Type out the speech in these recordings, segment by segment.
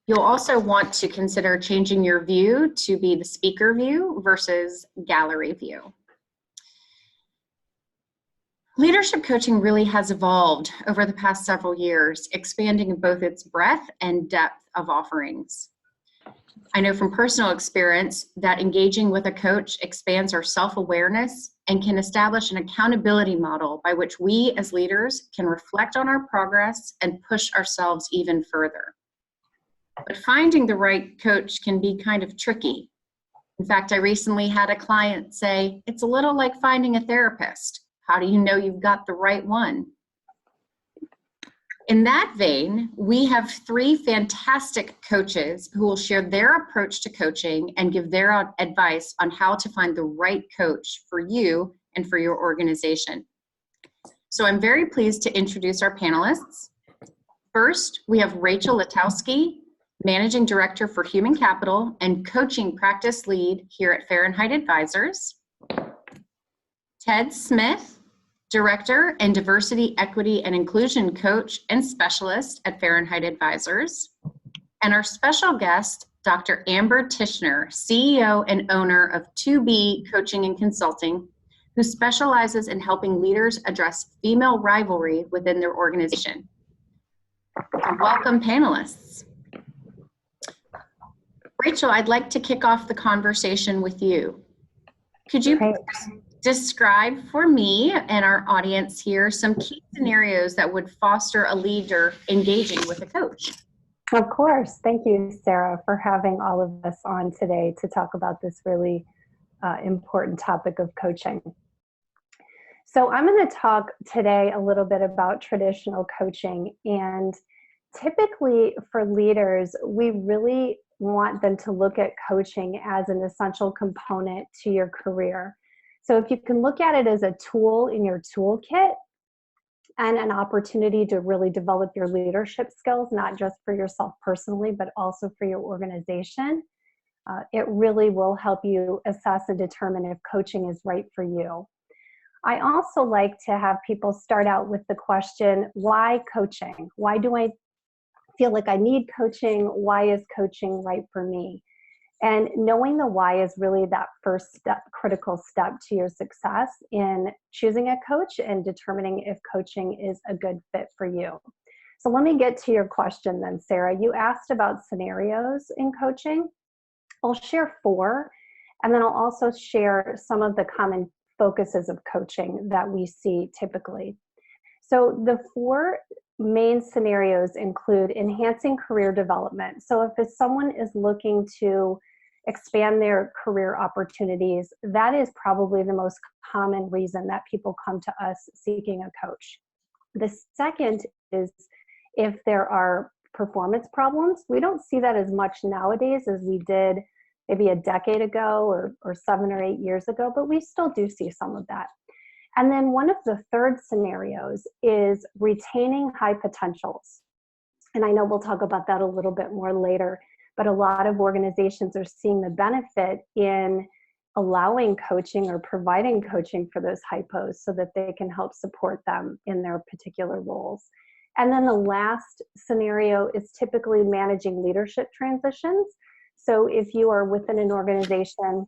You'll also want to consider changing your view to be the speaker view versus gallery view. Leadership coaching really has evolved over the past several years, expanding both its breadth and depth of offerings. I know from personal experience that engaging with a coach expands our self-awareness and can establish an accountability model by which we as leaders can reflect on our progress and push ourselves even further. But finding the right coach can be kind of tricky. In fact, I recently had a client say, it's a little like finding a therapist. How do you know you've got the right one? In that vein, we have 3 fantastic coaches who will share their approach to coaching and give their advice on how to find the right coach for you and for your organization. So I'm very pleased to introduce our panelists. First, we have Rachel Latowski, Managing Director for Human Capital and Coaching Practice Lead here at Fahrenheit Advisors. Ted Smith, Director and Diversity, Equity, and Inclusion Coach and Specialist at Fahrenheit Advisors. And our special guest, Dr. Amber Tishner, CEO and owner of 2B Coaching and Consulting, who specializes in helping leaders address female rivalry within their organization. So welcome, panelists. Rachel, I'd like to kick off the conversation with you. Could you describe for me and our audience here some key scenarios that would foster a leader engaging with a coach? Of course. Thank you, Sarah, for having all of us on today to talk about this really important topic of coaching. So I'm going to talk today a little bit about traditional coaching, and typically for leaders, we really want them to look at coaching as an essential component to your career. So if you can look at it as a tool in your toolkit and an opportunity to really develop your leadership skills, not just for yourself personally, but also for your organization, it really will help you assess and determine if coaching is right for you. I also like to have people start out with the question, why coaching? Why do I feel like I need coaching? Why is coaching right for me? And knowing the why is really that first step, critical step to your success in choosing a coach and determining if coaching is a good fit for you. So let me get to your question then, Sarah. You asked about scenarios in coaching. I'll share 4, and then I'll also share some of the common focuses of coaching that we see typically. So the 4 main scenarios include enhancing career development. So if someone is looking to expand their career opportunities, that is probably the most common reason that people come to us seeking a coach. The second is if there are performance problems. We don't see that as much nowadays as we did maybe a decade ago or 7 or 8 years ago, but we still do see some of that. And then one of the third scenarios is retaining high potentials. And I know we'll talk about that a little bit more later, but a lot of organizations are seeing the benefit in allowing coaching or providing coaching for those hypos so that they can help support them in their particular roles. And then the last scenario is typically managing leadership transitions. So if you are within an organization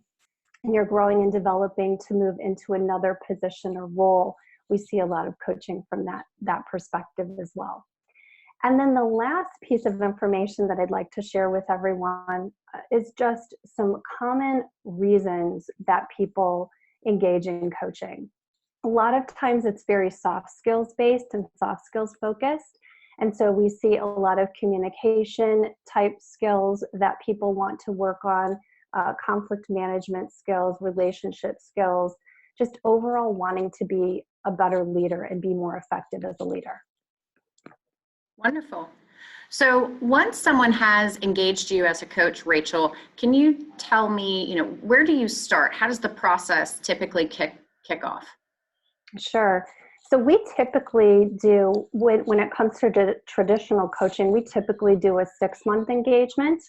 and you're growing and developing to move into another position or role, we see a lot of coaching from that perspective as well. And then the last piece of information that I'd like to share with everyone is just some common reasons that people engage in coaching. A lot of times it's very soft skills based and soft skills focused. And so we see a lot of communication type skills that people want to work on, conflict management skills, relationship skills, just overall wanting to be a better leader and be more effective as a leader. Wonderful. So once someone has engaged you as a coach, Rachel, can you tell me, where do you start? How does the process typically kick off? Sure. So we typically do, when it comes to traditional coaching, we typically do a 6-month engagement.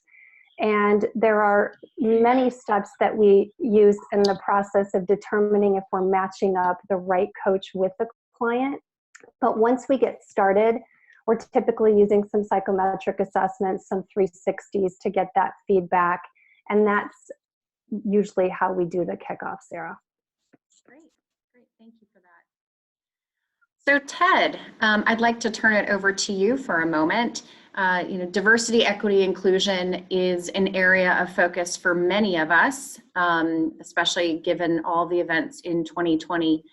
And there are many steps that we use in the process of determining if we're matching up the right coach with the client. But once we get started, We're typically using some psychometric assessments, some 360s to get that feedback. And that's usually how we do the kickoff, Sarah. Great, great, thank you for that. So Ted, I'd like to turn it over to you for a moment. Diversity, equity, inclusion is an area of focus for many of us, especially given all the events in 2020.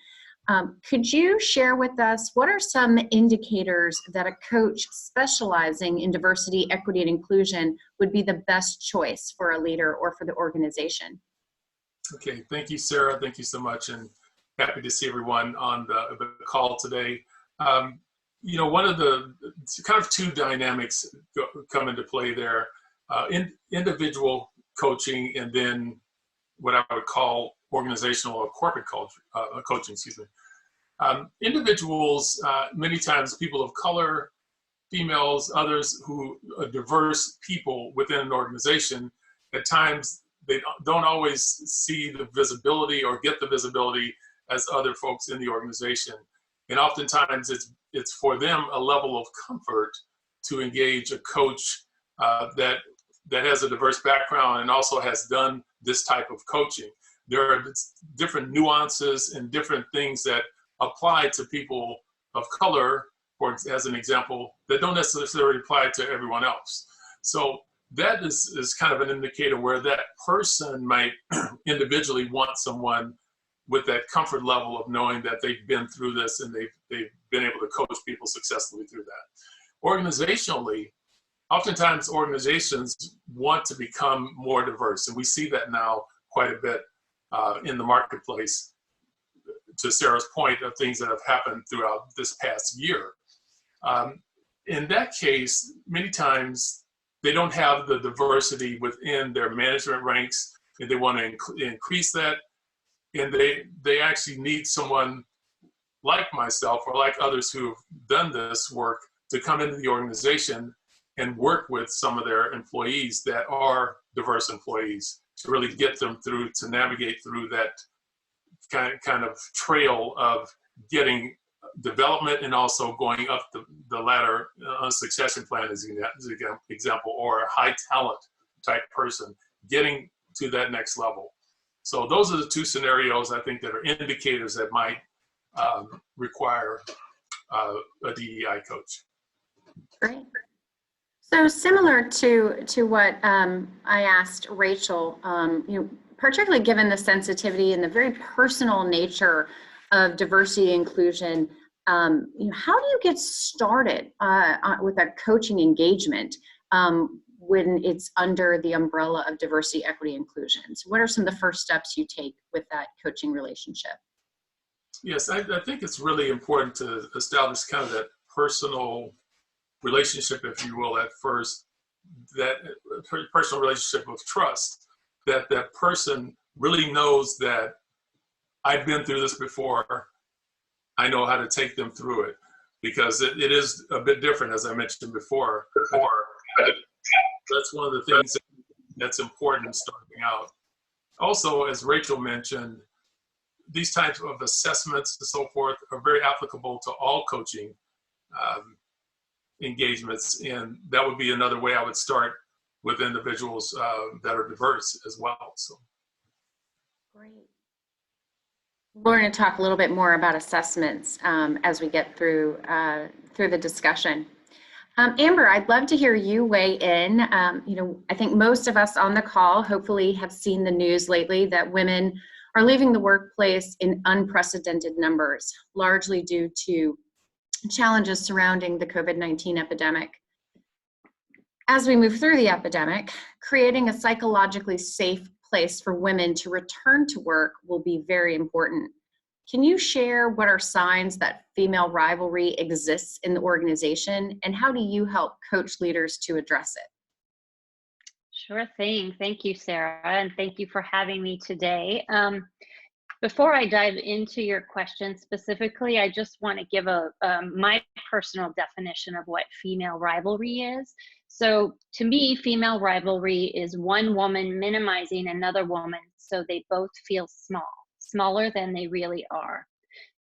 Could you share with us what are some indicators that a coach specializing in diversity, equity, and inclusion would be the best choice for a leader or for the organization? Okay, thank you, Sarah. Thank you so much, and happy to see everyone on the call today. One of the kind of two dynamics come into play there, individual coaching and then what I would call organizational or corporate culture, coaching, excuse me. Individuals, many times people of color, females, others who are diverse people within an organization, at times they don't always see the visibility or get the visibility as other folks in the organization. And oftentimes it's for them a level of comfort to engage a coach that has a diverse background and also has done this type of coaching. There are different nuances and different things that apply to people of color, as an example, that don't necessarily apply to everyone else. So that is kind of an indicator where that person might individually want someone with that comfort level of knowing that they've been through this and they've been able to coach people successfully through that. Organizationally, oftentimes organizations want to become more diverse, and we see that now quite a bit in the marketplace, to Sarah's point of things that have happened throughout this past year. In that case, many times they don't have the diversity within their management ranks, and they want to increase that. And they actually need someone like myself or like others who have done this work to come into the organization and work with some of their employees that are diverse employees to really get them through, to navigate through that kind of trail of getting development and also going up the ladder on a succession plan as an example, or a high talent type person getting to that next level. So those are the two scenarios I think that are indicators that might require a DEI coach. Great. So similar to what I asked Rachel, particularly given the sensitivity and the very personal nature of diversity and inclusion, how do you get started with a coaching engagement when it's under the umbrella of diversity, equity, inclusion? So what are some of the first steps you take with that coaching relationship? Yes, I think it's really important to establish kind of that personal relationship, if you will, at first, that personal relationship of trust, that that person really knows that I've been through this before, I know how to take them through it, because it is a bit different, as I mentioned before. That's one of the things that's important starting out. Also, as Rachel mentioned, these types of assessments and so forth are very applicable to all coaching engagements, and that would be another way I would start with individuals that are diverse as well. So, great. We're going to talk a little bit more about assessments as we get through the discussion. Amber, I'd love to hear you weigh in. I think most of us on the call hopefully have seen the news lately that women are leaving the workplace in unprecedented numbers, largely due to challenges surrounding the COVID-19 epidemic. As we move through the epidemic, creating a psychologically safe place for women to return to work will be very important. Can you share what are signs that female rivalry exists in the organization, and how do you help coach leaders to address it? Sure thing. Thank you, Sarah, and thank you for having me today. Before I dive into your question specifically, I just want to give my personal definition of what female rivalry is. So to me, female rivalry is one woman minimizing another woman so they both feel small, smaller than they really are.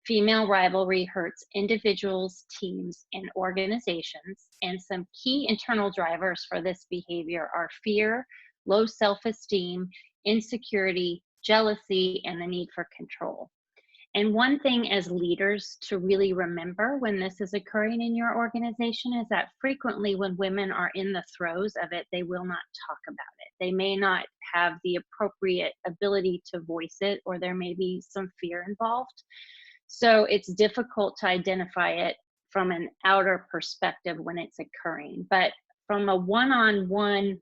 female rivalry hurts individuals, teams, and organizations, and some key internal drivers for this behavior are fear, low self-esteem, insecurity, jealousy, and the need for control. And one thing as leaders to really remember when this is occurring in your organization is that frequently when women are in the throes of it, they will not talk about it. They may not have the appropriate ability to voice it, or there may be some fear involved. So it's difficult to identify it from an outer perspective when it's occurring. But from a one-on-one,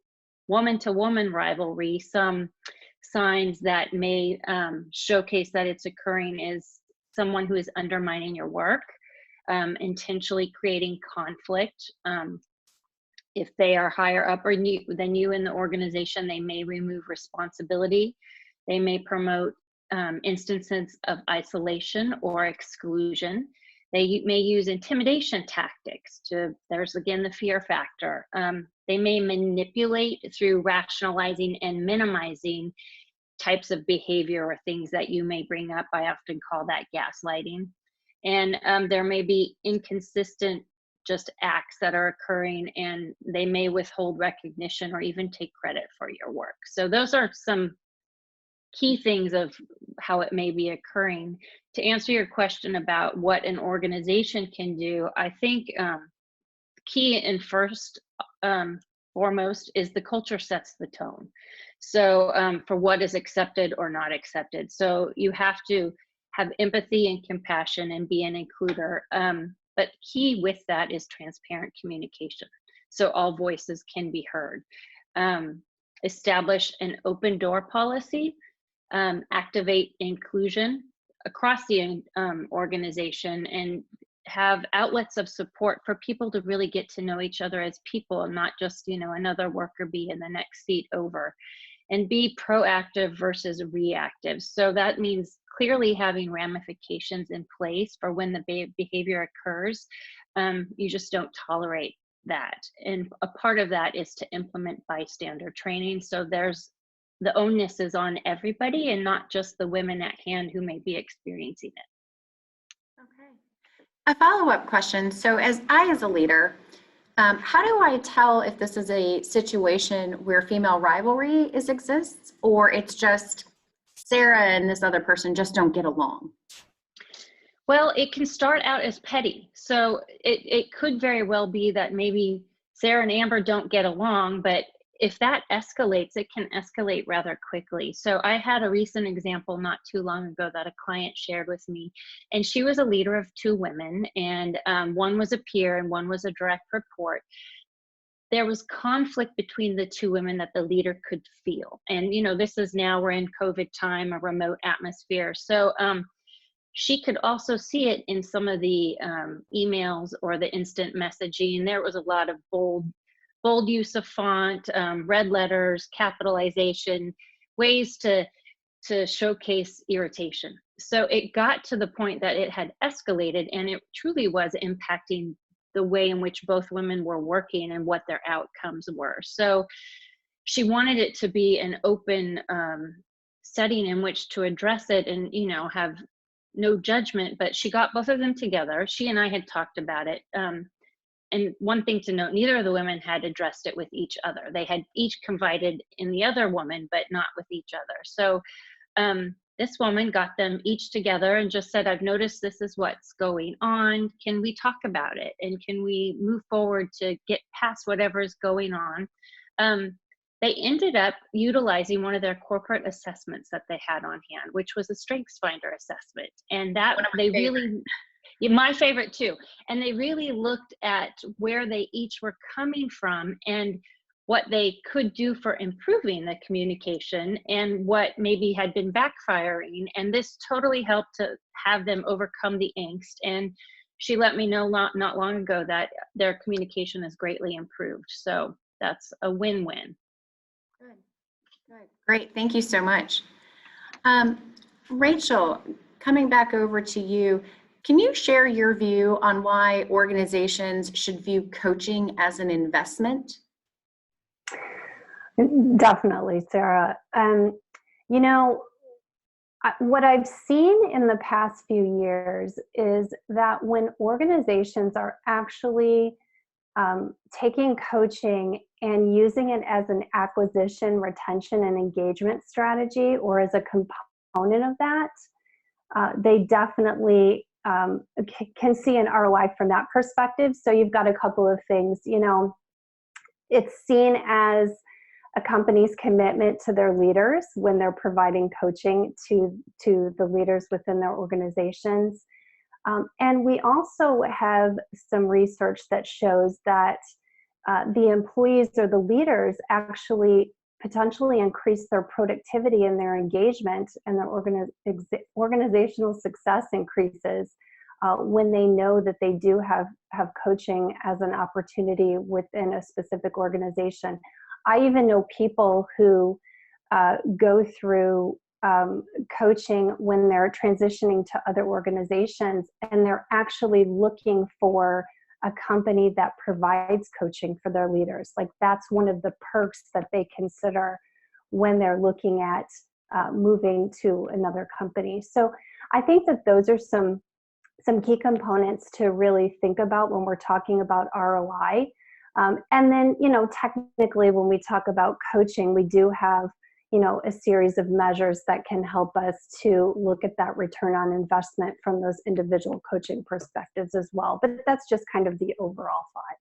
woman-to-woman rivalry, some signs that may showcase that it's occurring is someone who is undermining your work, intentionally creating conflict. If they are higher up than you in the organization, they may remove responsibility. They may promote instances of isolation or exclusion. They may use intimidation tactics there's again the fear factor. They may manipulate through rationalizing and minimizing types of behavior or things that you may bring up. I often call that gaslighting. And there may be inconsistent just acts that are occurring, and they may withhold recognition or even take credit for your work. So those are some key things of how it may be occurring. To answer your question about what an organization can do, I think key and foremost is the culture sets the tone. So for what is accepted or not accepted. So you have to have empathy and compassion and be an includer. But key with that is transparent communication, so all voices can be heard. Establish an open door policy. Activate inclusion across the organization, and have outlets of support for people to really get to know each other as people, and not just another worker bee in the next seat over. And be proactive versus reactive. So that means clearly having ramifications in place for when the behavior occurs. You just don't tolerate that. And a part of that is to implement bystander training. So the onus is on everybody and not just the women at hand who may be experiencing it. Okay. A follow-up question. So as a leader, how do I tell if this is a situation where female rivalry exists, or it's just Sarah and this other person just don't get along? Well, it can start out as petty. So it could very well be that maybe Sarah and Amber don't get along, but if that escalates, it can escalate rather quickly. So I had a recent example not too long ago that a client shared with me, and she was a leader of two women, and one was a peer and one was a direct report. There was conflict between the two women that the leader could feel. And, this is now we're in COVID time, a remote atmosphere. So she could also see it in some of the emails or the instant messaging. There was a lot of bold use of font, red letters, capitalization, ways to showcase irritation. So it got to the point that it had escalated, and it truly was impacting the way in which both women were working and what their outcomes were. So she wanted it to be an open setting in which to address it and, have no judgment, but she got both of them together. She and I had talked about it. And one thing to note, neither of the women had addressed it with each other. They had each confided in the other woman, but not with each other. So this woman got them each together and just said, I've noticed this is what's going on. Can we talk about it? And can we move forward to get past whatever is going on? They ended up utilizing one of their corporate assessments that they had on hand, which was a StrengthsFinder assessment. And that they really... Yeah, my favorite too. And they really looked at where they each were coming from and what they could do for improving the communication and what maybe had been backfiring. And this totally helped to have them overcome the angst. And she let me know not long ago that their communication has greatly improved. So that's a win-win. Good. Great. Thank you so much. Rachel, coming back over to you, can you share your view on why organizations should view coaching as an investment? Definitely, Sarah. What I've seen in the past few years is that when organizations are actually taking coaching and using it as an acquisition, retention, and engagement strategy, or as a component of that, they definitely can see an ROI from that perspective. So you've got a couple of things. It's seen as a company's commitment to their leaders when they're providing coaching to the leaders within their organizations. And we also have some research that shows that the employees or the leaders actually potentially increase their productivity and their engagement, and their organizational success increases when they know that they do have coaching as an opportunity within a specific organization. I even know people who go through coaching when they're transitioning to other organizations, and they're actually looking for a company that provides coaching for their leaders. Like, that's one of the perks that they consider when they're looking at moving to another company. So I think that those are some key components to really think about when we're talking about ROI. And then, technically, when we talk about coaching, we do have, a series of measures that can help us to look at that return on investment from those individual coaching perspectives as well. But that's just kind of the overall thought.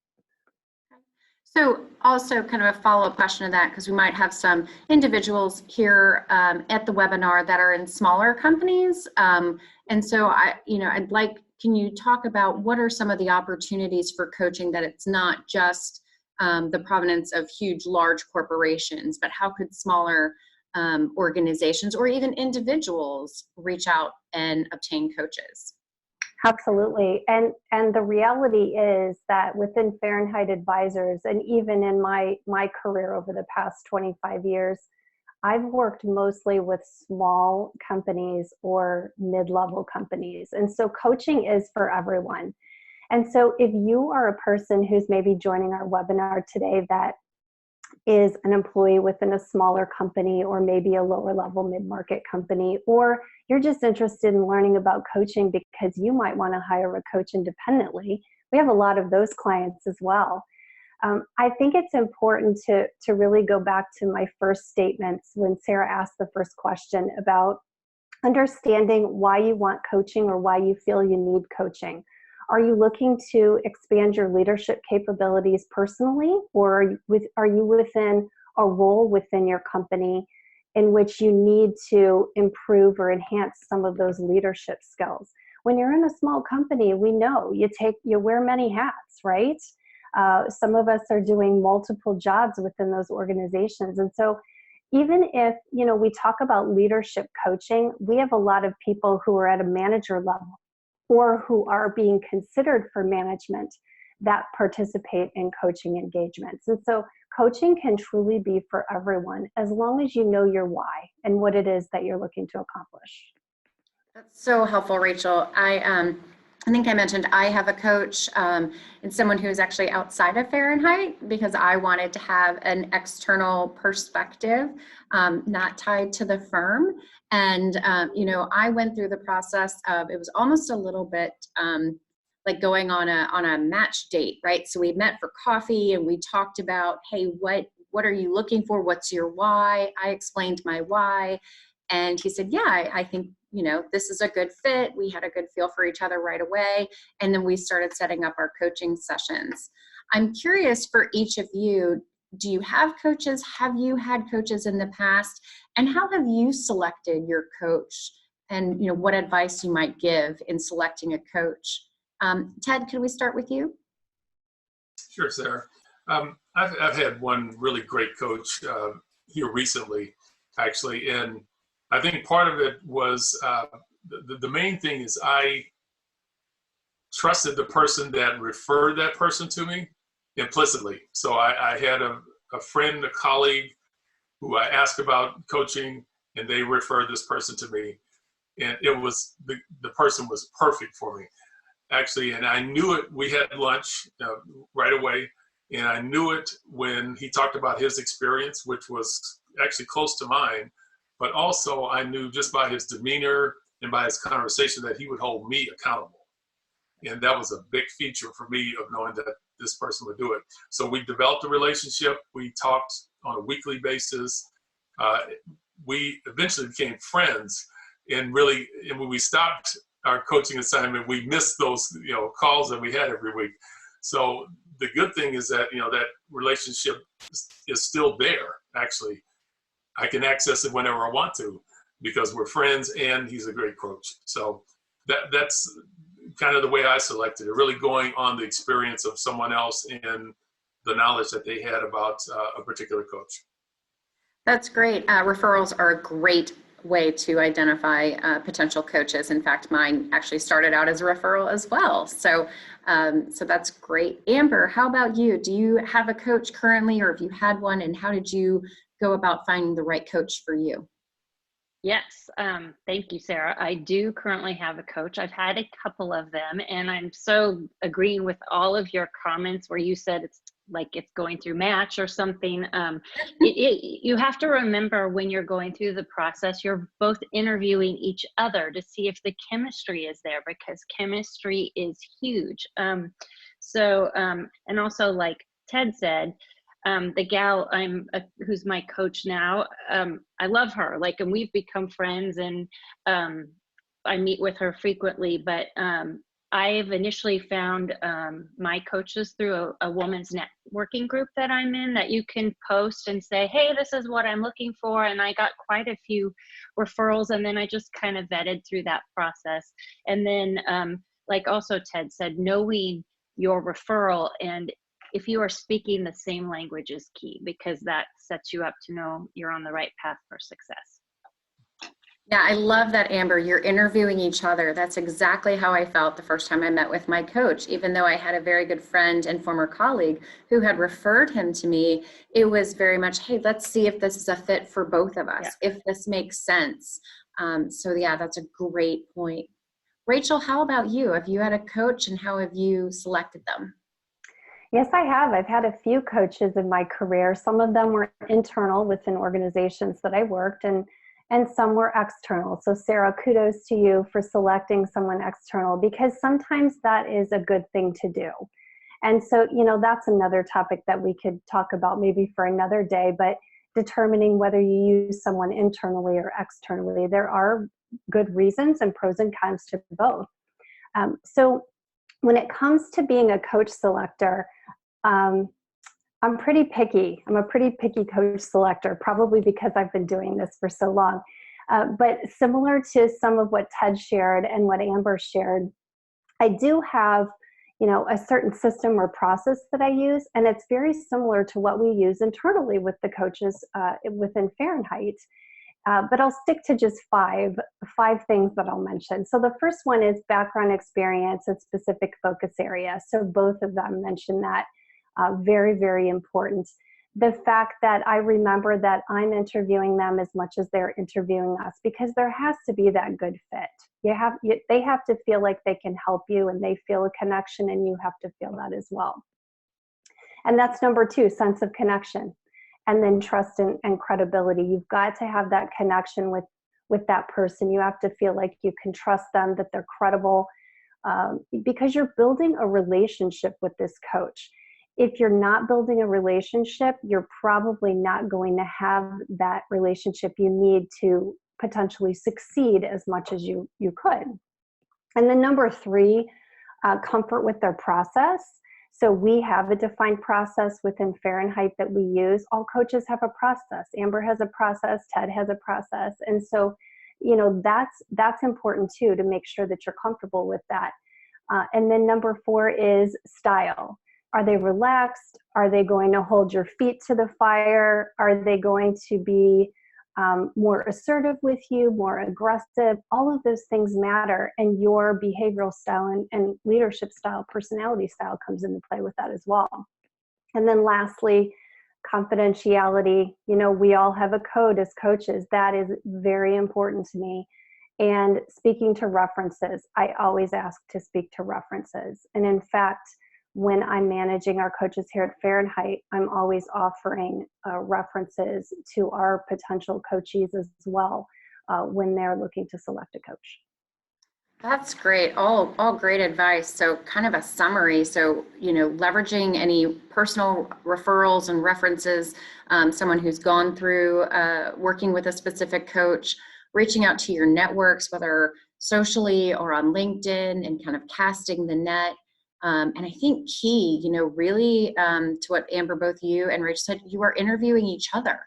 So also kind of a follow-up question to that, because we might have some individuals here at the webinar that are in smaller companies. And so I'd like, can you talk about what are some of the opportunities for coaching, that it's not just the provenance of huge, large corporations, but how could smaller organizations or even individuals reach out and obtain coaches? Absolutely. And the reality is that within Fahrenheit Advisors, and even in my career over the past 25 years, I've worked mostly with small companies or mid-level companies. And so coaching is for everyone. And so if you are a person who's maybe joining our webinar today that is an employee within a smaller company, or maybe a lower level mid-market company, or you're just interested in learning about coaching because you might want to hire a coach independently, we have a lot of those clients as well. I think it's important to really go back to my first statements when Sarah asked the first question about understanding why you want coaching or why you feel you need coaching. Are you looking to expand your leadership capabilities personally, or are you within a role within your company in which you need to improve or enhance some of those leadership skills? When you're in a small company, we know you wear many hats, right? Some of us are doing multiple jobs within those organizations. And so even if, we talk about leadership coaching, we have a lot of people who are at a manager level or who are being considered for management that participate in coaching engagements. And so coaching can truly be for everyone, as long as you know your why and what it is that you're looking to accomplish. That's so helpful, Rachel. I think I mentioned I have a coach and someone who is actually outside of Fahrenheit, because I wanted to have an external perspective, not tied to the firm. And, I went through the process of, it was almost a little bit like going on a match date, right? So we met for coffee and we talked about, hey, what are you looking for? What's your why? I explained my why. And he said, yeah, I think, this is a good fit. We had a good feel for each other right away. And then we started setting up our coaching sessions. I'm curious, for each of you, do you have coaches? Have you had coaches in the past? And how have you selected your coach? And, what advice you might give in selecting a coach? Ted, could we start with you? Sure, Sarah. I've had one really great coach here recently, actually, and I think part of it was the main thing is I trusted the person that referred that person to me implicitly. So I had a friend, a colleague, who I asked about coaching, and they referred this person to me, and it was the person was perfect for me, actually. And I knew it. We had lunch right away, and I knew it when he talked about his experience, which was actually close to mine. but also I knew just by his demeanor and by his conversation that he would hold me accountable. And that was a big feature for me of knowing that this person would do it. So we developed a relationship. We talked on a weekly basis. We eventually became friends. And when we stopped our coaching assignment, we missed those, calls that we had every week. So the good thing is that, that relationship is still there. Actually, I can access it whenever I want to because we're friends and he's a great coach. So that's kind of the way I selected it, really going on the experience of someone else and the knowledge that they had about a particular coach. That's great. Referrals are a great way to identify potential coaches. In fact, mine actually started out as a referral as well. So that's great. Amber, how about you? Do you have a coach currently, or have you had one, and how did you go about finding the right coach for you? Yes, thank you, Sarah. I do currently have a coach. I've had a couple of them, and I'm so agreeing with all of your comments where you said it's like it's going through Match or something. You have to remember when you're going through the process, you're both interviewing each other to see if the chemistry is there, because chemistry is huge. And also, like Ted said, the gal who's my coach now, I love her, and we've become friends, and I meet with her frequently, but I've initially found my coaches through a woman's networking group that I'm in, that you can post and say, hey, this is what I'm looking for. And I got quite a few referrals, and then I just kind of vetted through that process. And then, like also Ted said, knowing your referral, and if you are speaking the same language is key, because that sets you up to know you're on the right path for success. Yeah, I love that, Amber. You're interviewing each other. That's exactly how I felt the first time I met with my coach. Even though I had a very good friend and former colleague who had referred him to me, it was very much, hey, let's see if this is a fit for both of us, if this makes sense. So yeah, that's a great point. Rachel, how about you? Have you had a coach, and how have you selected them? Yes, I have. I've had a few coaches in my career. Some of them were internal within organizations that I worked, and some were external. So Sarah, kudos to you for selecting someone external, because sometimes that is a good thing to do. And so, that's another topic that we could talk about maybe for another day, but determining whether you use someone internally or externally, there are good reasons and pros and cons to both. So when it comes to being a coach selector, I'm pretty picky. I'm a pretty picky coach selector, probably because I've been doing this for so long. But similar to some of what Ted shared and what Amber shared, I do have, a certain system or process that I use, and it's very similar to what we use internally with the coaches within Fahrenheit. But I'll stick to just five things that I'll mention. So the first one is background experience and specific focus area. So both of them mention that. Very, very important. The fact that I remember that I'm interviewing them as much as they're interviewing us, because there has to be that good fit. They have to feel like they can help you, and they feel a connection, and you have to feel that as well. And that's number two, sense of connection. And then trust and credibility. You've got to have that connection with that person. You have to feel like you can trust them, that they're credible, because you're building a relationship with this coach. If you're not building a relationship, you're probably not going to have that relationship you need to potentially succeed as much as you could. And then number three, comfort with their process. So we have a defined process within Fahrenheit that we use. All coaches have a process. Amber has a process, Ted has a process. And so, that's important too, to make sure that you're comfortable with that. And then number four is style. Are they relaxed? Are they going to hold your feet to the fire? Are they going to be more assertive with you, more aggressive? All of those things matter, and your behavioral style and leadership style, personality style comes into play with that as well. And then lastly, confidentiality. We all have a code as coaches. That is very important to me. And speaking to references, I always ask to speak to references. And in fact, when I'm managing our coaches here at Fahrenheit, I'm always offering references to our potential coachees as well when they're looking to select a coach. That's great. All great advice. So kind of a summary. So, leveraging any personal referrals and references, someone who's gone through working with a specific coach, reaching out to your networks, whether socially or on LinkedIn, and kind of casting the net. And I think key, really to what Amber, both you and Rich said, you are interviewing each other.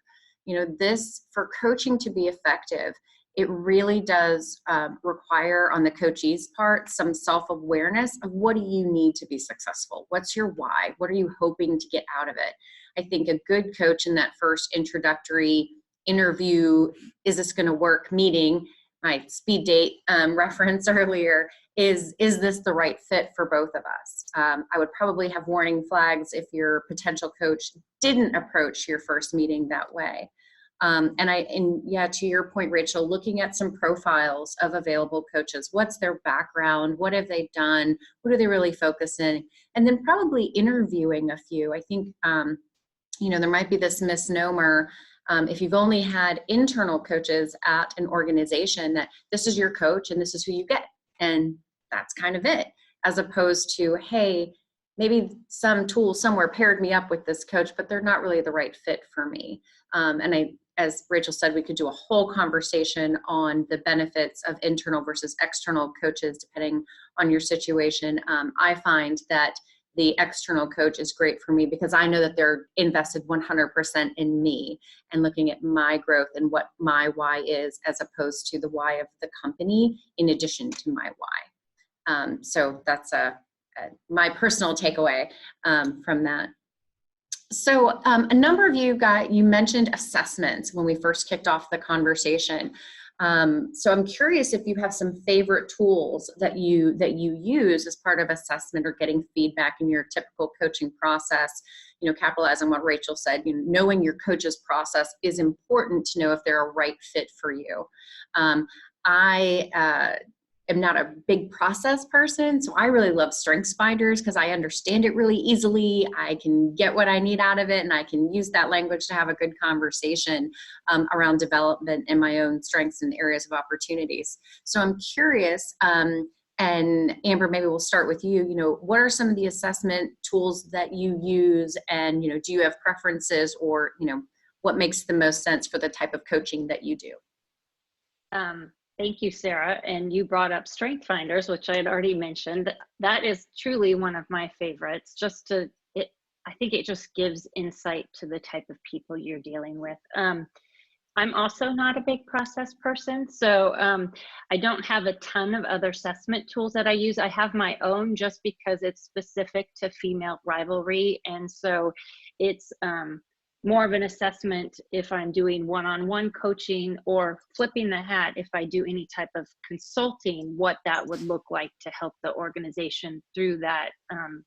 This, for coaching to be effective, it really does require on the coachee's part some self-awareness of what do you need to be successful? What's your why? What are you hoping to get out of it? I think a good coach in that first introductory interview, is this going to work meeting, my speed date reference earlier, is this the right fit for both of us? I would probably have warning flags if your potential coach didn't approach your first meeting that way. And to your point, Rachel, looking at some profiles of available coaches, what's their background? What have they done? What do they really focus in? And then probably interviewing a few. I think, there might be this misnomer, if you've only had internal coaches at an organization, that this is your coach and this is who you get. And that's kind of it, as opposed to, hey, maybe some tool somewhere paired me up with this coach, but they're not really the right fit for me. As Rachel said, we could do a whole conversation on the benefits of internal versus external coaches, depending on your situation. I find that the external coach is great for me because I know that they're invested 100% in me and looking at my growth and what my why is, as opposed to the why of the company in addition to my why. So that's my personal takeaway from that. So a number of you mentioned assessments when we first kicked off the conversation. So I'm curious if you have some favorite tools that you use as part of assessment or getting feedback in your typical coaching process. Capitalize on what Rachel said. Knowing your coach's process is important to know if they're a right fit for you. I am not a big process person, so I really love StrengthsFinders because I understand it really easily. I can get what I need out of it, and I can use that language to have a good conversation around development and my own strengths and areas of opportunities. So I'm curious, and Amber, maybe we'll start with you. What are some of the assessment tools that you use, and do you have preferences, or what makes the most sense for the type of coaching that you do? Thank you, Sarah. And you brought up StrengthsFinders, which I had already mentioned. That is truly one of my favorites. I think it just gives insight to the type of people you're dealing with. I'm also not a big process person, so I don't have a ton of other assessment tools that I use. I have my own just because it's specific to female rivalry, and so it's more of an assessment if I'm doing one-on-one coaching, or flipping the hat if I do any type of consulting, what that would look like to help the organization through that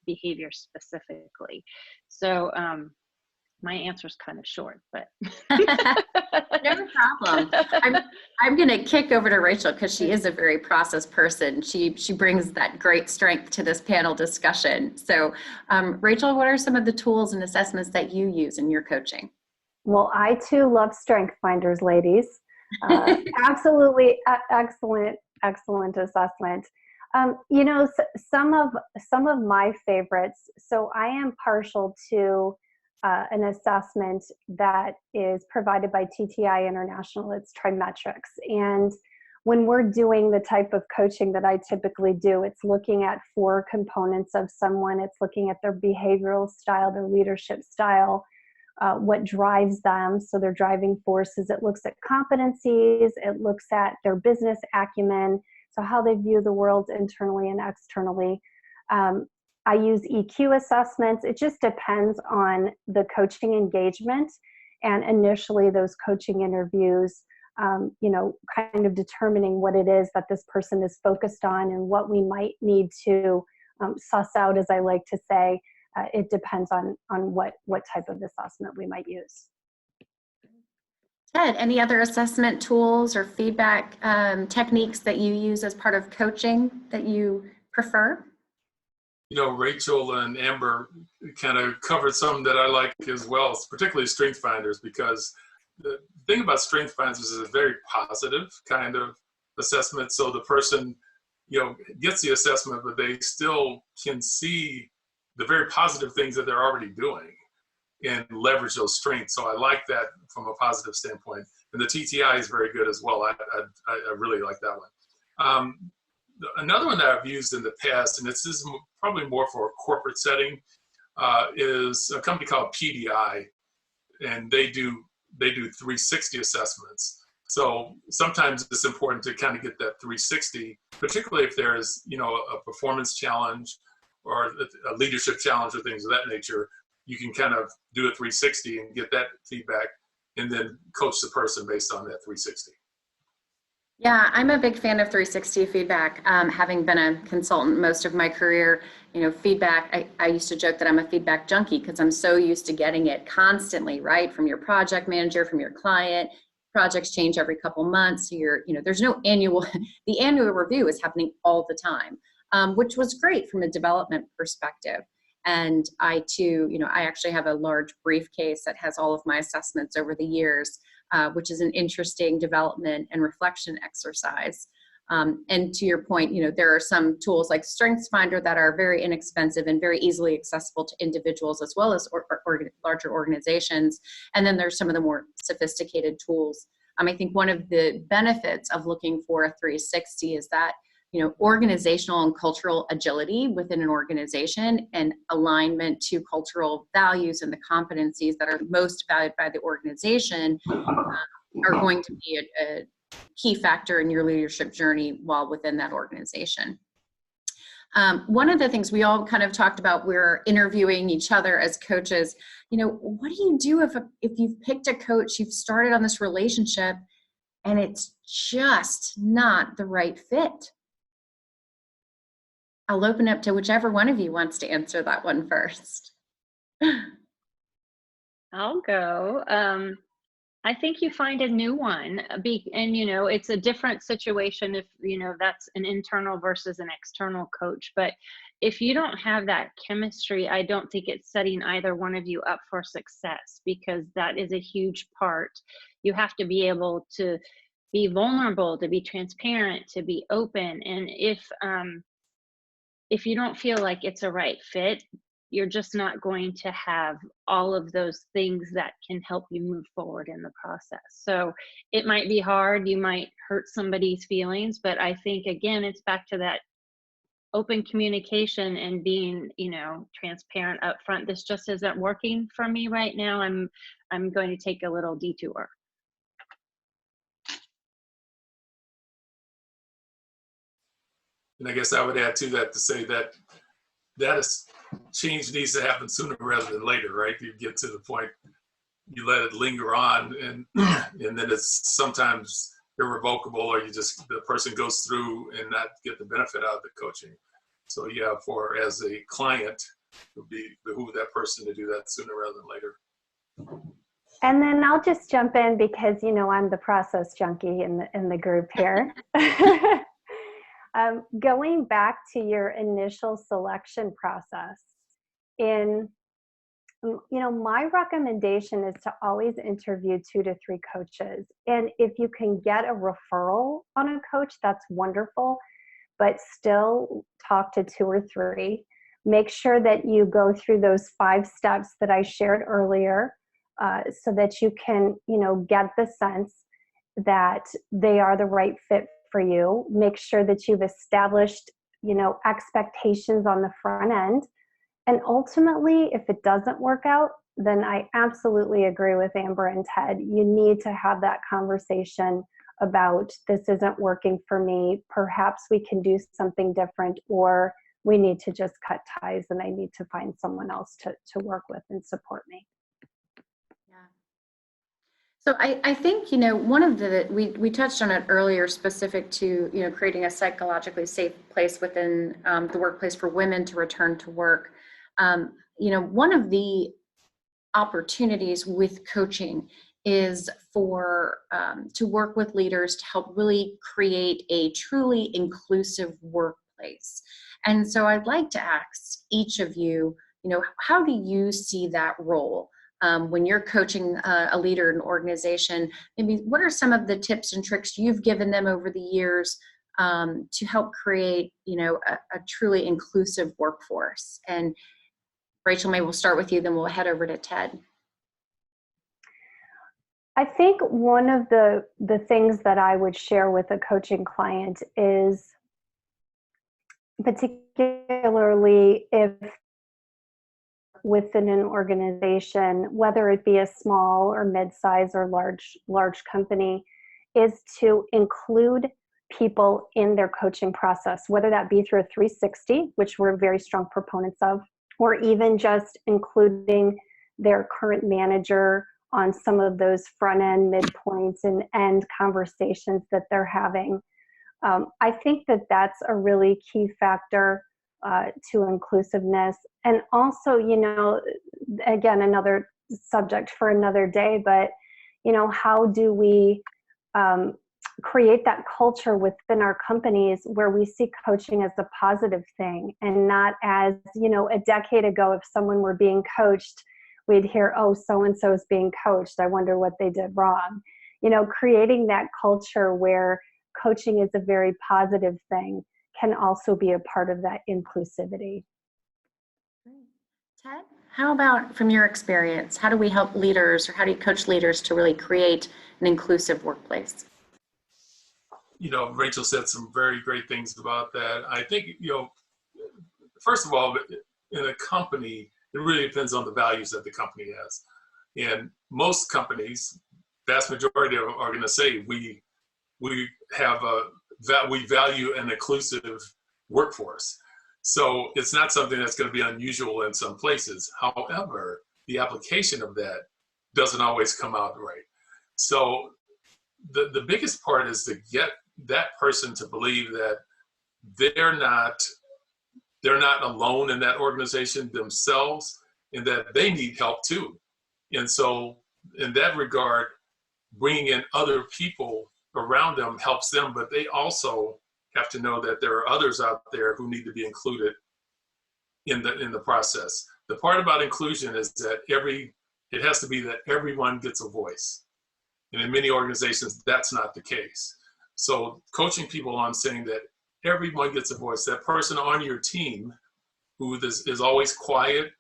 behavior specifically. So my answer is kind of short, but no problem. I'm going to kick over to Rachel because she is a very process person. She brings that great strength to this panel discussion. So Rachel, what are some of the tools and assessments that you use in your coaching? Well, I too love StrengthsFinders, ladies. Absolutely excellent assessment. Some of my favorites. So I am partial to an assessment that is provided by TTI International. It's Trimetrics. And when we're doing the type of coaching that I typically do, it's looking at 4 components of someone. It's looking at their behavioral style, their leadership style, what drives them, so their driving forces. It looks at competencies. It looks at their business acumen, so how they view the world internally and externally. I use EQ assessments. It just depends on the coaching engagement, and initially those coaching interviews, kind of determining what it is that this person is focused on and what we might need to suss out, as I like to say. It depends on what type of assessment we might use. Ted, any other assessment tools or feedback techniques that you use as part of coaching that you prefer? Rachel and Amber kind of covered some that I like as well, particularly Strength Finders, because the thing about Strength Finders is a very positive kind of assessment. So the person, gets the assessment, but they still can see the very positive things that they're already doing and leverage those strengths. So I like that from a positive standpoint. And the TTI is very good as well. I really like that one. Another one that I've used in the past, and this is probably more for a corporate setting, is a company called PDI, and they do 360 assessments. So sometimes it's important to kind of get that 360, particularly if there's a performance challenge or a leadership challenge or things of that nature. You can kind of do a 360 and get that feedback, and then coach the person based on that 360. Yeah, I'm a big fan of 360 feedback. Having been a consultant most of my career, feedback, I used to joke that I'm a feedback junkie because I'm so used to getting it constantly, right? From your project manager, from your client. Projects change every couple months. So there's no annual, the annual review is happening all the time, which was great from a development perspective. And I too, I actually have a large briefcase that has all of my assessments over the years, which is an interesting development and reflection exercise. And to your point, there are some tools like StrengthsFinder that are very inexpensive and very easily accessible to individuals as well as larger organizations. And then there's some of the more sophisticated tools. I think one of the benefits of looking for a 360 is that organizational and cultural agility within an organization and alignment to cultural values and the competencies that are most valued by the organization are going to be a key factor in your leadership journey while within that organization. One of the things we all kind of talked about, we're interviewing each other as coaches, what do you do if you've picked a coach, you've started on this relationship and it's just not the right fit? I'll open up to whichever one of you wants to answer that one first. I'll go. I think you find a new one, and it's a different situation if that's an internal versus an external coach. But if you don't have that chemistry, I don't think it's setting either one of you up for success, because that is a huge part. You have to be able to be vulnerable, to be transparent, to be open, and if you don't feel like it's a right fit, you're just not going to have all of those things that can help you move forward in the process. So it might be hard, you might hurt somebody's feelings, but I think, again, it's back to that open communication and being, transparent up front. This just isn't working for me right now. I'm going to take a little detour. And I guess I would add to that to say that change needs to happen sooner rather than later, right? You get to the point, you let it linger on, and then it's sometimes irrevocable, or the person goes through and not get the benefit out of the coaching. So yeah, as a client, it would behoove that person to do that sooner rather than later. And then I'll just jump in because I'm the process junkie in the group here. Going back to your initial selection process, my recommendation is to always interview 2 to 3 coaches. And if you can get a referral on a coach, that's wonderful, but still talk to 2 or 3. Make sure that you go through those 5 steps that I shared earlier, so that you can, get the sense that they are the right fit for you. Make sure that you've established, expectations on the front end. And ultimately, if it doesn't work out, then I absolutely agree with Amber and Ted. You need to have that conversation about, this isn't working for me. Perhaps we can do something different, or we need to just cut ties and I need to find someone else to work with and support me. So I think, one of we touched on it earlier, specific to, creating a psychologically safe place within the workplace for women to return to work. One of the opportunities with coaching is to work with leaders to help really create a truly inclusive workplace. workplace. And so I'd like to ask each of you, how do you see that role? When you're coaching a leader in an organization, maybe what are some of the tips and tricks you've given them over the years to help create, a truly inclusive workforce? And Rachel, maybe we'll start with you, then we'll head over to Ted. I think one of the things that I would share with a coaching client is, particularly if within an organization, whether it be a small or mid-size or large company, is to include people in their coaching process, whether that be through a 360, which we're very strong proponents of, or even just including their current manager on some of those front end, midpoints, and end conversations that they're having. I think that that's a really key factor to inclusiveness. And also, again, another subject for another day, but, how do we create that culture within our companies where we see coaching as a positive thing and not as, a decade ago, if someone were being coached, we'd hear, oh, so-and-so is being coached. I wonder what they did wrong. Creating that culture where coaching is a very positive thing can also be a part of that inclusivity. Ted, how about from your experience, how do we help leaders, or how do you coach leaders to really create an inclusive workplace? Rachel said some very great things about that. I think, first of all, in a company, it really depends on the values that the company has. And most companies, vast majority of them are going to say we value an inclusive workforce. So it's not something that's going to be unusual in some places. However, the application of that doesn't always come out right. So the biggest part is to get that person to believe that they're not alone in that organization themselves, and that they need help too. And so in that regard, bringing in other people around them helps them, but they also have to know that there are others out there who need to be included in the process. The part about inclusion is that it has to be that everyone gets a voice. And in many organizations, that's not the case. So coaching people on saying that everyone gets a voice, that person on your team who is always quiet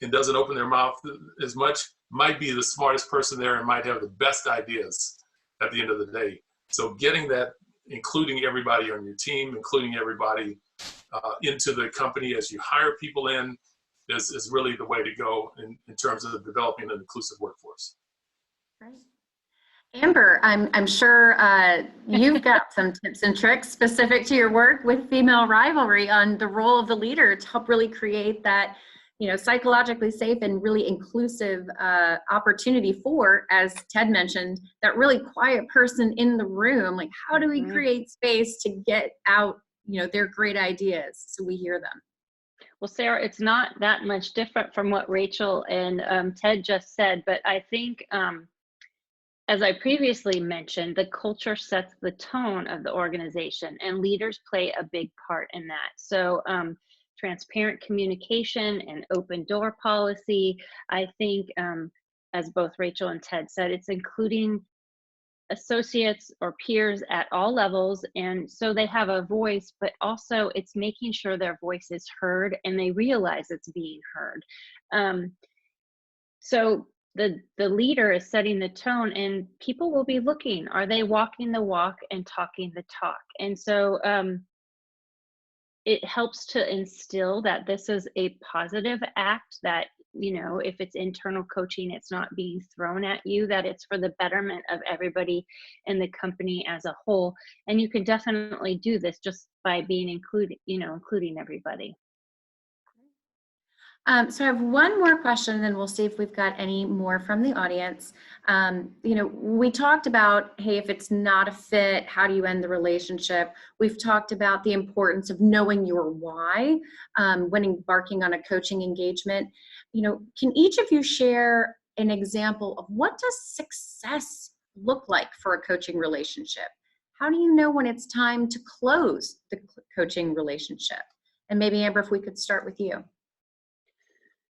and doesn't open their mouth as much might be the smartest person there and might have the best ideas at the end of the day. So getting that, including everybody on your team, including everybody into the company as you hire people in, is really the way to go in terms of developing an inclusive workforce. Right. Amber, I'm sure you've got some tips and tricks specific to your work with female rivalry on the role of the leader to help really create that, psychologically safe and really inclusive opportunity for, as Ted mentioned, that really quiet person in the room. Like, how do we create space to get out, their great ideas so we hear them? Well, Sarah, it's not that much different from what Rachel and Ted just said, but I think, as I previously mentioned, the culture sets the tone of the organization, and leaders play a big part in that. So transparent communication and open door policy, I think, as both Rachel and Ted said, it's including associates or peers at all levels, and so they have a voice, but also it's making sure their voice is heard and they realize it's being heard. So the leader is setting the tone, and people will be looking, are they walking the walk and talking the talk? And so it helps to instill that this is a positive act, that, if it's internal coaching, it's not being thrown at you, that it's for the betterment of everybody in the company as a whole. And you can definitely do this just by being including everybody. So I have one more question, and then we'll see if we've got any more from the audience. We talked about, hey, if it's not a fit, how do you end the relationship? We've talked about the importance of knowing your why when embarking on a coaching engagement. Can each of you share an example of what does success look like for a coaching relationship? how do you know when it's time to close the coaching relationship? And maybe Amber, if we could start with you.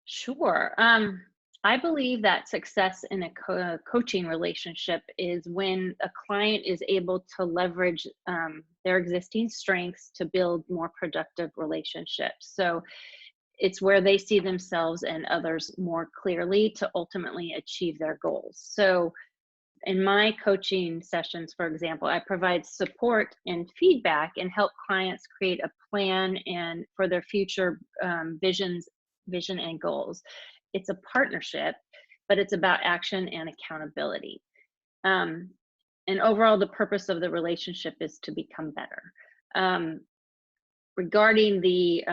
Sure. I believe that success in a coaching relationship is when a client is able to leverage their existing strengths to build more productive relationships. So it's where they see themselves and others more clearly to ultimately achieve their goals. So in my coaching sessions, for example, I provide support and feedback and help clients create a plan and for their future vision and goals. It's a partnership, but it's about action and accountability. And overall, the purpose of the relationship is to become better. Regarding the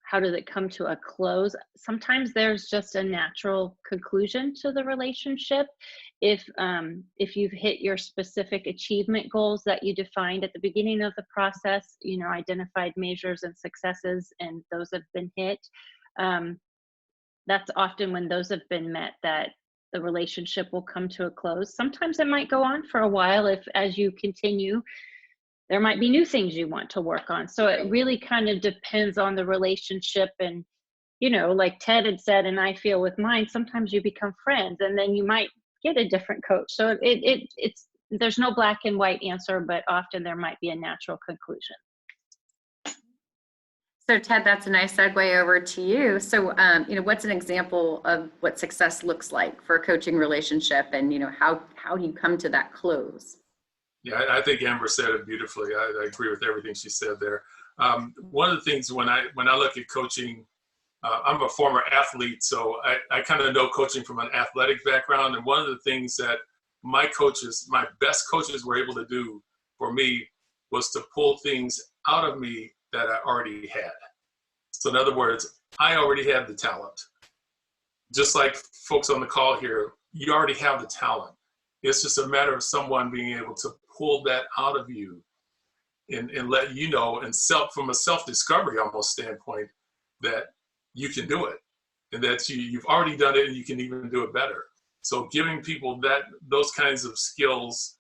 how does it come to a close? Sometimes there's just a natural conclusion to the relationship. If you've hit your specific achievement goals that you defined at the beginning of the process, you know, identified measures and successes, and those have been hit, that's often when those have been met that the relationship will come to a close. Sometimes it might go on for a while if, as you continue, there might be new things you want to work on. So it really kind of depends on the relationship. And, you know, like Ted had said, and I feel with mine, sometimes you become friends and then you might get a different coach. So it's there's no black and white answer, but often there might be a natural conclusion. So Ted, that's a nice segue over to you. So, you know, what's an example of what success looks like for a coaching relationship, and, you know, how do you come to that close? Yeah, I think Amber said it beautifully. I agree with everything she said there. One of the things when I look at coaching, I'm a former athlete, so I kind of know coaching from an athletic background. And one of the things that my best coaches were able to do for me was to pull things out of me that I already had. So in other words, I already had the talent. Just like folks on the call here, you already have the talent. It's just a matter of someone being able to pull that out of you and let you know, and from a self-discovery almost standpoint, that you can do it and that you've already done it and you can even do it better. So giving people those kinds of skills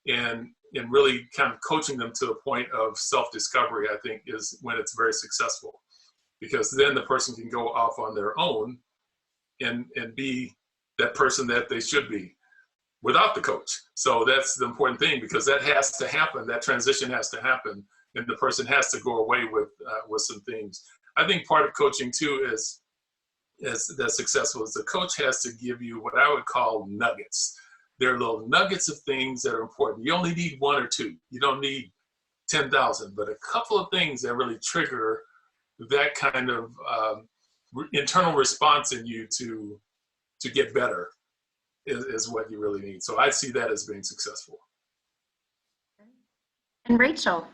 and really kind of coaching them to the point of self-discovery, I think, is when it's very successful, because then the person can go off on their own and be that person that they should be without the coach. So that's the important thing, because that has to happen. That transition has to happen, and the person has to go away with some things. I think part of coaching too is that's successful is the coach has to give you what I would call nuggets. There are little nuggets of things that are important. You only need one or two. You don't need 10,000, but a couple of things that really trigger that kind of internal response in you to get better is what you really need. So I see that as being successful. And Rachel?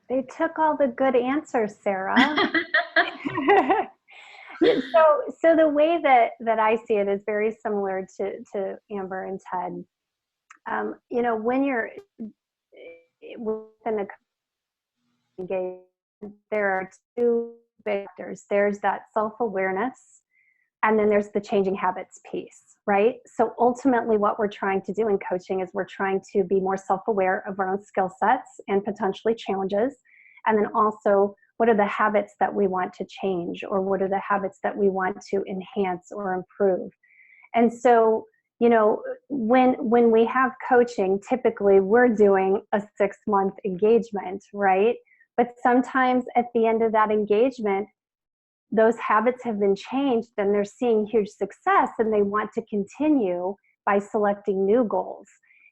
They took all the good answers, Sarah. So the way that I see it is very similar to Amber and Ted. You know, when you're within a engagement, there are two big factors. There's that self-awareness, and then there's the changing habits piece, right? So ultimately what we're trying to do in coaching is we're trying to be more self-aware of our own skill sets and potentially challenges. And then also, what are the habits that we want to change, or what are the habits that we want to enhance or improve? And so, you know, when we have coaching, typically we're doing a 6-month engagement, right? But sometimes at the end of that engagement, those habits have been changed and they're seeing huge success, and they want to continue by selecting new goals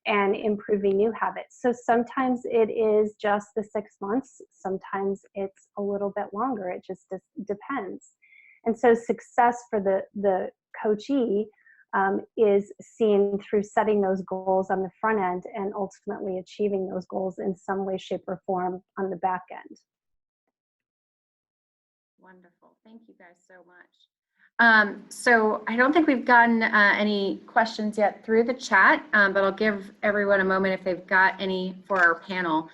and improving new habits. So sometimes it is just the 6 months, sometimes it's a little bit longer. It just depends. And so success for the coachee is seen through setting those goals on the front end and ultimately achieving those goals in some way, shape, or form on the back end. Wonderful. Thank you guys so much. So I don't think we've gotten any questions yet through the chat, but I'll give everyone a moment if they've got any for our panel.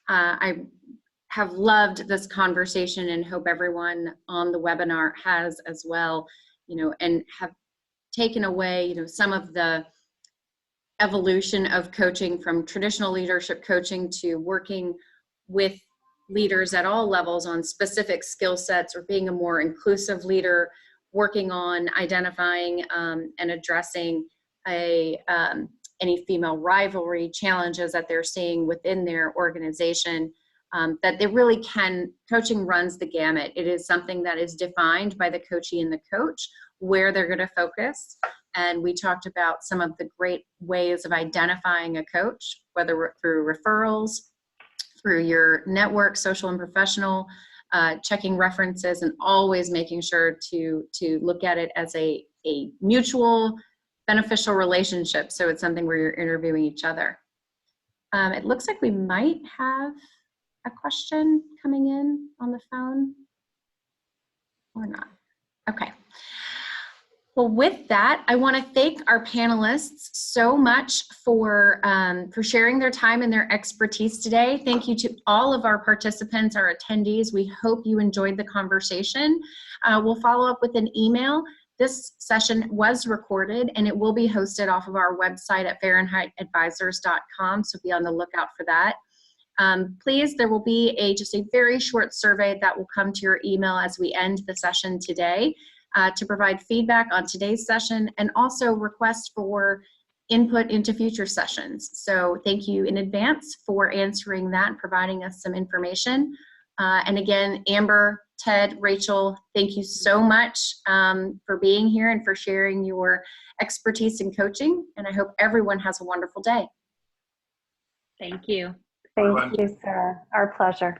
I have loved this conversation and hope everyone on the webinar has as well, you know, and have taken away, you know, some of the evolution of coaching from traditional leadership coaching to working with leaders at all levels on specific skill sets, or being a more inclusive leader, working on identifying and addressing any female rivalry challenges that they're seeing within their organization. That they really can, coaching runs the gamut. It is something that is defined by the coachee and the coach, where they're going to focus. And we talked about some of the great ways of identifying a coach, whether through referrals, through your network, social and professional, checking references, and always making sure to look at it as a mutual beneficial relationship. So it's something where you're interviewing each other. It looks like we might have a question coming in on the phone or not. Okay. Well, with that, I want to thank our panelists so much for sharing their time and their expertise today. Thank you to all of our participants, our attendees. We hope you enjoyed the conversation. We'll follow up with an email. This session was recorded and it will be hosted off of our website at FahrenheitAdvisors.com, so be on the lookout for that. Please, there will be just a very short survey that will come to your email as we end the session today to provide feedback on today's session, and also request for input into future sessions. So thank you in advance for answering that and providing us some information. And again, Amber, Ted, Rachel, thank you so much for being here and for sharing your expertise in coaching. And I hope everyone has a wonderful day. Thank you. Thank you, Sarah. Our pleasure.